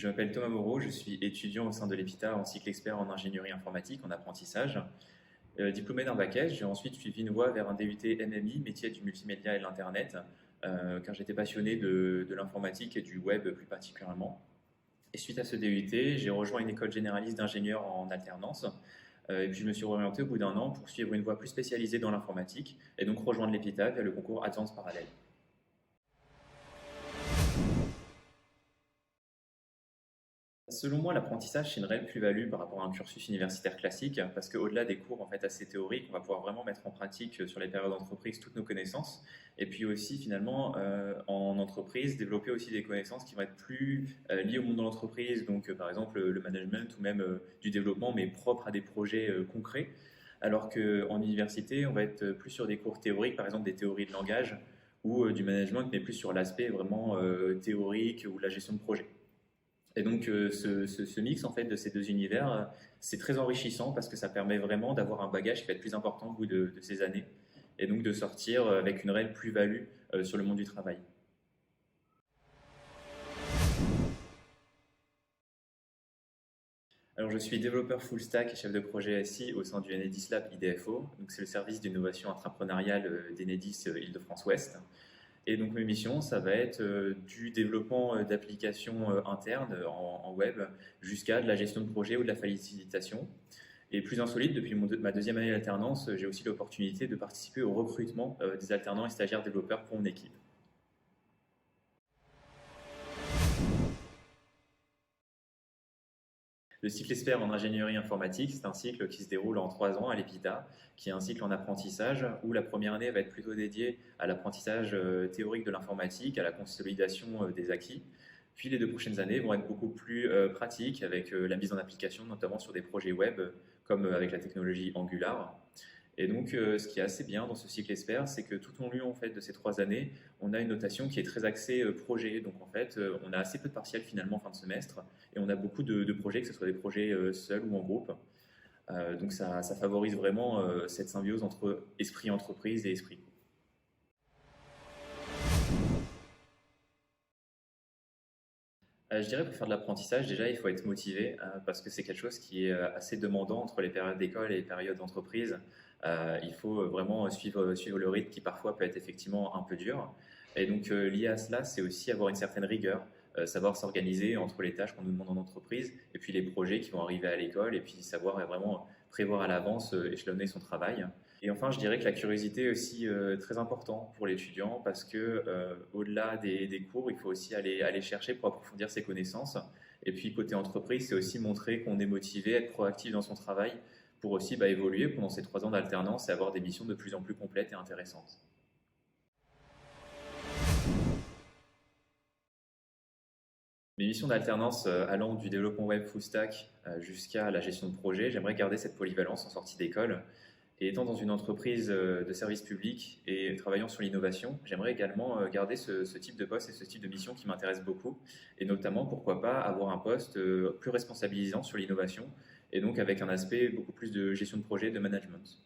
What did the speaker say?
Je m'appelle Thomas Moreau, je suis étudiant au sein de l'EPITA en cycle expert en ingénierie informatique, en apprentissage. Diplômé d'un bac S, j'ai ensuite suivi une voie vers un DUT MMI, métier du multimédia et de l'Internet, car j'étais passionné de l'informatique et du web plus particulièrement. Et suite à ce DUT, j'ai rejoint une école généraliste d'ingénieurs en alternance, et puis je me suis orienté au bout d'un an pour suivre une voie plus spécialisée dans l'informatique, et donc rejoindre l'EPITA via le concours Advanced Parallèle. Selon moi, l'apprentissage, c'est une réelle plus-value par rapport à un cursus universitaire classique, parce qu'au-delà des cours en fait assez théoriques, on va pouvoir vraiment mettre en pratique sur les périodes d'entreprise toutes nos connaissances, et puis aussi finalement en entreprise développer aussi des connaissances qui vont être plus liées au monde de l'entreprise, donc par exemple le management ou même du développement, mais propre à des projets concrets, alors qu'en université, on va être plus sur des cours théoriques, par exemple des théories de langage ou du management, mais plus sur l'aspect vraiment théorique ou la gestion de projet. Et donc ce mix en fait de ces deux univers, c'est très enrichissant parce que ça permet vraiment d'avoir un bagage qui va être plus important au bout de ces années et donc de sortir avec une réelle plus-value sur le monde du travail. Alors je suis développeur full stack et chef de projet SI au sein du Enedis Lab IDFO, donc c'est le service d'innovation intrapreneuriale d'Enedis Île-de-France-Ouest. Et donc mes missions, ça va être du développement d'applications internes en web jusqu'à de la gestion de projet ou de la facilitation. Et plus insolite, depuis ma deuxième année d'alternance, j'ai aussi l'opportunité de participer au recrutement des alternants et stagiaires développeurs pour mon équipe. Le cycle expert en ingénierie informatique, c'est un cycle qui se déroule en 3 ans à l'EPITA, qui est un cycle en apprentissage où la première année va être plutôt dédiée à l'apprentissage théorique de l'informatique, à la consolidation des acquis. Puis les 2 prochaines années vont être beaucoup plus pratiques avec la mise en application, notamment sur des projets web comme avec la technologie Angular. Et donc, ce qui est assez bien dans ce cycle expert, c'est que tout au long en fait, de ces 3 années, on a une notation qui est très axée projet. Donc, en fait, on a assez peu de partiels finalement fin de semestre et on a beaucoup de projets, que ce soit des projets seuls ou en groupe. Donc, ça favorise vraiment cette symbiose entre esprit entreprise et esprit. Je dirais pour faire de l'apprentissage, déjà, il faut être motivé parce que c'est quelque chose qui est assez demandant entre les périodes d'école et les périodes d'entreprise. Il faut vraiment suivre le rythme qui parfois peut être effectivement un peu dur. Et donc, lié à cela, c'est aussi avoir une certaine rigueur, savoir s'organiser entre les tâches qu'on nous demande en entreprise et puis les projets qui vont arriver à l'école et puis savoir vraiment prévoir à l'avance, échelonner son travail. Et enfin, je dirais que la curiosité est aussi très important pour l'étudiant parce que au-delà des cours, il faut aussi aller chercher pour approfondir ses connaissances. Et puis côté entreprise, c'est aussi montrer qu'on est motivé, être proactif dans son travail pour aussi évoluer pendant ces 3 ans d'alternance et avoir des missions de plus en plus complètes et intéressantes. Mes missions d'alternance allant du développement web full stack jusqu'à la gestion de projet, j'aimerais garder cette polyvalence en sortie d'école. Et étant dans une entreprise de service public et travaillant sur l'innovation, j'aimerais également garder ce type de poste et ce type de mission qui m'intéresse beaucoup. Et notamment, pourquoi pas, avoir un poste plus responsabilisant sur l'innovation et donc avec un aspect beaucoup plus de gestion de projet, de management.